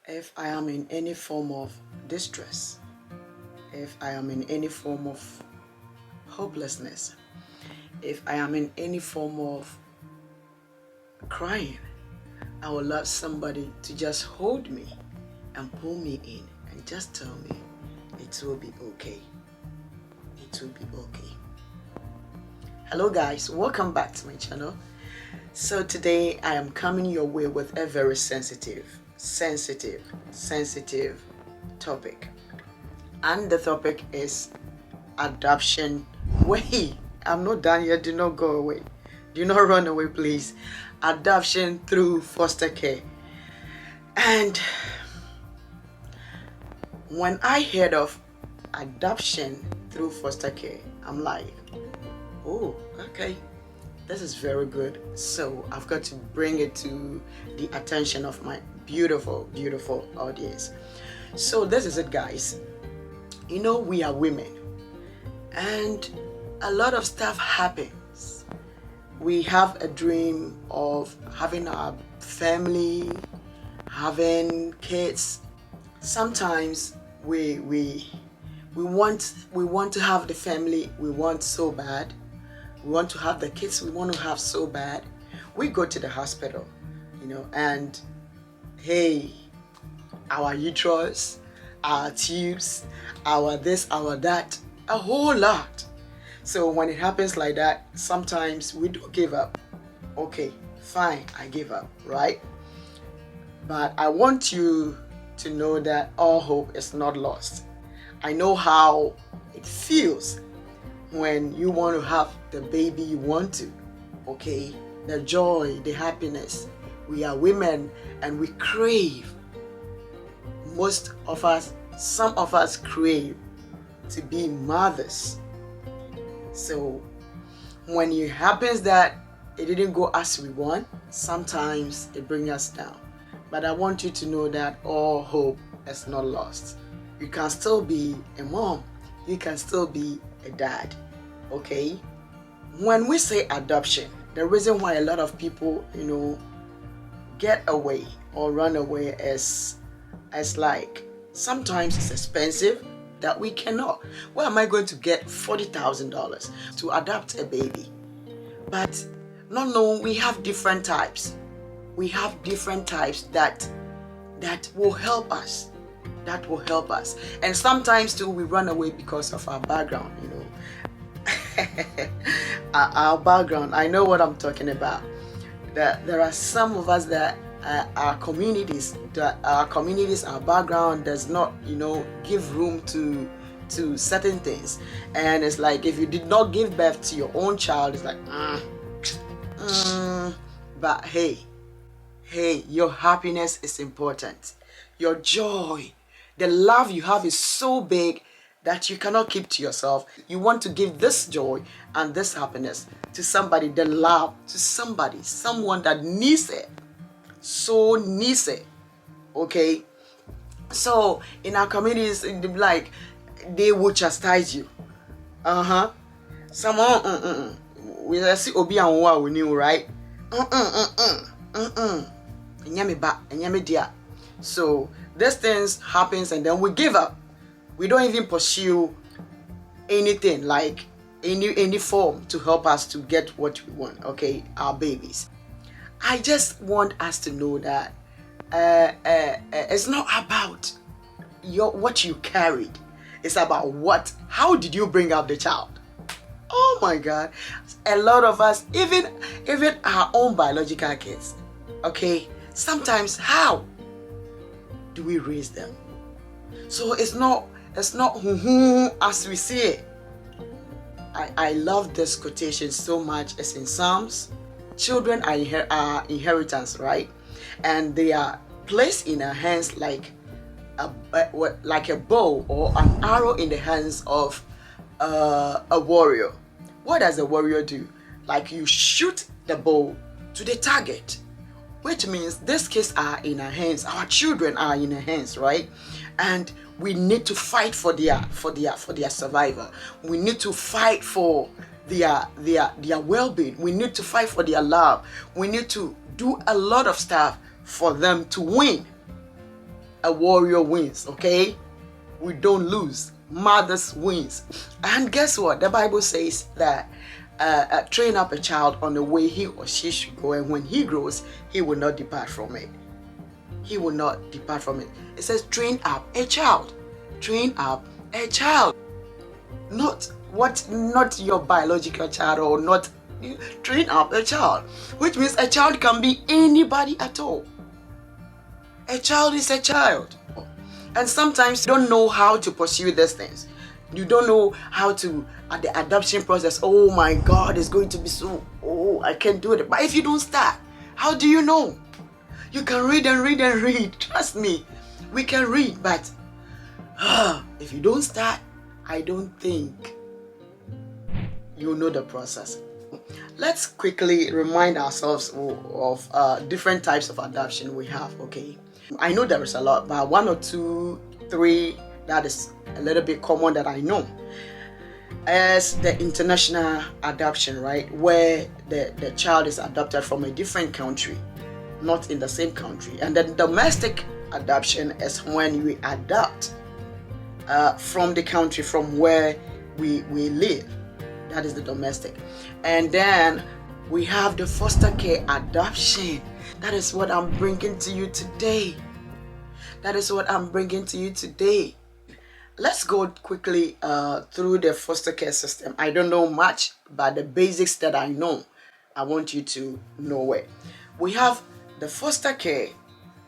If I am in any form of distress, if I am in any form of hopelessness, if I am in any form of crying, I would love somebody to just hold me and pull me in and just tell me it will be okay. It will be okay. Hello guys, welcome back to my channel. So today I am coming your way with a very sensitive topic. And the topic is adoption. Wait, I'm not done yet. Do not go away. Do not run away, please. Adoption through foster care. And when I heard of adoption through foster care, I'm like, oh, okay, this is very good. So I've got to bring it to the attention of my beautiful audience. So this is it, guys. You know, we are women and a lot of stuff happens. We have a dream of having our family, having kids. Sometimes we want to have the family we want so bad. We want to have the kids we want to have so bad. We go to the hospital, and hey, our uterus, our tubes, our this, our that, a whole lot. So when it happens like that, sometimes we do give up. Okay, fine, I give up, right? But I want you to know that all hope is not lost. I know how it feels when you want to have the baby you want to, okay? The joy, the happiness. We are women and we crave. Most of us, some of us crave to be mothers. So when it happens that it didn't go as we want, sometimes it brings us down. But I want you to know that all hope is not lost. You can still be a mom. You can still be a dad. Okay? When we say adoption, the reason why a lot of people, get away or run away is like sometimes it's expensive that we cannot. Where am I going to get $40,000 to adopt a baby? But no, we have different types. We have different types that will help us. That will help us. And sometimes too, we run away because of our background, our background. I know what I'm talking about. That there are some of us that our communities, our background does not, give room to certain things. And it's like if you did not give birth to your own child, it's like, but hey, your happiness is important. Your joy, the love you have is so big that you cannot keep to yourself. You want to give this joy and this happiness to somebody, the love to somebody, someone that needs it, so needs it. Okay? So in our communities, like they will chastise you. Someone, we see Obi and Wa we knew, right? So these things happens and then we give up. We don't even pursue anything like any form to help us to get what we want, okay, our babies. I just want us to know that it's not about what you carried. It's about how did you bring up the child? Oh my God. A lot of us, even our own biological kids, okay, sometimes how do we raise them? So it's not as we see it. I love this quotation so much. It's in Psalms. Children are inheritance, right? And they are placed in our hands like a bow or an arrow in the hands of a warrior. What does a warrior do? Like you shoot the bow to the target, which means these kids are in our hands. Our children are in our hands, right? And we need to fight for their survival. We need to fight for their well-being. We need to fight for their love. We need to do a lot of stuff for them to win. a warrior wins, okay? We don't lose. Mothers wins. And guess what? The Bible says that train up a child on the way he or she should go, and when he grows, he will not depart from it. He will not depart from it. It says train up a child. Train up a child. Not your biological child, or not. Train up a child, which means a child can be anybody at all. A child is a child. And sometimes you don't know how to pursue these things. You don't know how to, at the adoption process, oh my God, it's going to be so, I can't do it. But if you don't start, how do you know? You can read and read and read. Trust me, we can read, but if you don't start, I don't think you know the process. Let's quickly remind ourselves of different types of adoption we have, okay? I know there is a lot, but 1 or 2, 3 that is a little bit common that I know. As the international adoption, right? Where the child is adopted from a different country, not in the same country. And then domestic adoption is when we adopt from the country from where we live. That is the domestic. And then we have the foster care adoption. That is what I'm bringing to you today. That is what I'm bringing to you today. Let's go quickly through the foster care system. I don't know much, but the basics that I know, I want you to know it. We have the foster care.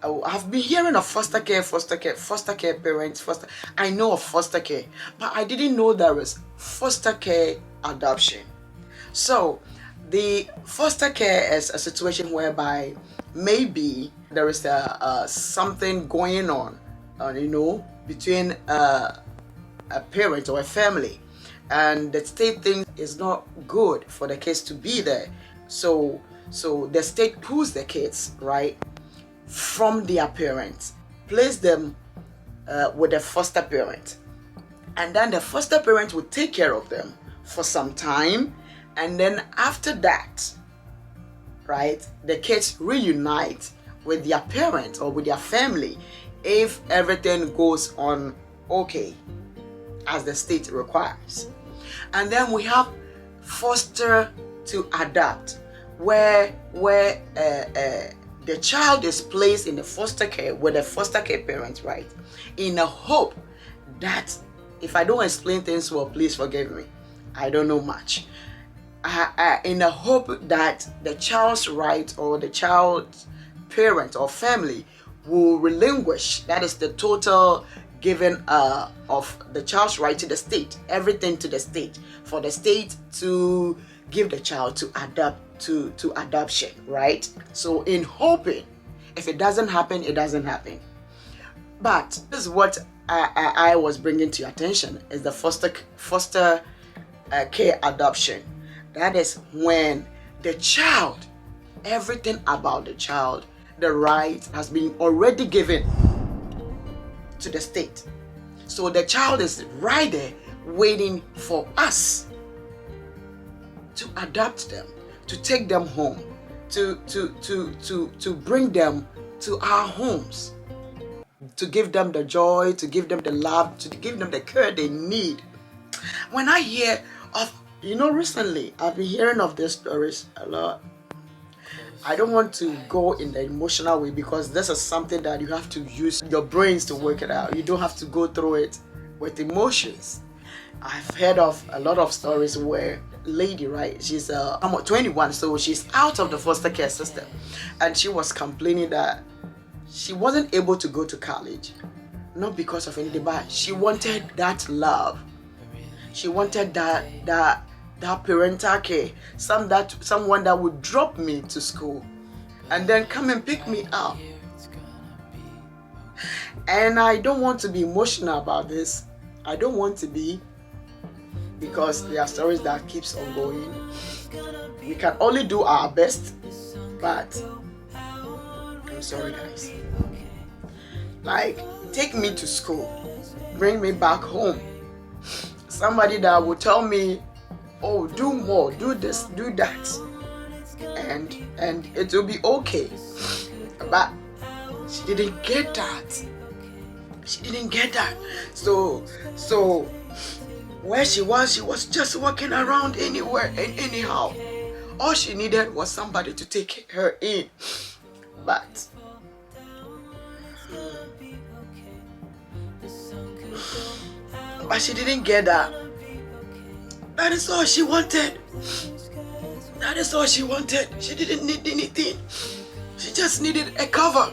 I've been hearing of foster care parents, I know of foster care, but I didn't know there was foster care adoption. So the foster care is a situation whereby maybe there is something going on, between a parent or a family, and the state thinks it's not good for the kids to be there. So the state pulls the kids, right, from their parents, place them with a foster parent, and then the foster parent will take care of them for some time, and then after that, right, the kids reunite with their parents or with their family if everything goes on okay as the state requires. And then we have foster to adopt, where the child is placed in the foster care with the foster care parents, right, in a hope that, if I don't explain things well, please forgive me, I don't know much, in a hope that the child's right or the child's parent or family will relinquish, that is the total giving of the child's right to the state, everything to the state, for the state to give the child to adopt, to adoption, right? So in hoping, if it doesn't happen, it doesn't happen. But this is what I was bringing to your attention, is the foster care adoption. That is when the child, everything about the child, the right has been already given to the state. So the child is right there waiting for us to adopt them, to take them home, to bring them to our homes, to give them the joy, to give them the love, to give them the care they need. When I hear of, recently I've been hearing of these stories a lot. I don't want to go in the emotional way, because this is something that you have to use your brains to work it out. You don't have to go through it with emotions. I've heard of a lot of stories where a lady, right, she's 21, so she's out of the foster care system, and she was complaining that she wasn't able to go to college, not because of anything, but she wanted that love. She wanted that parental care, someone that would drop me to school and then come and pick me up. And I don't want to be emotional about this. I don't want to be, because there are stories that keeps on going. We can only do our best, but I'm sorry guys. Like, take me to school, bring me back home. Somebody that will tell me, oh, do more, do this, do that, and it will be okay. But she didn't get that. She didn't get that. So where she was just walking around anywhere and anyhow. All she needed was somebody to take her in. But she didn't get that. That is all she wanted. That is all she wanted. She didn't need anything. She just needed a cover.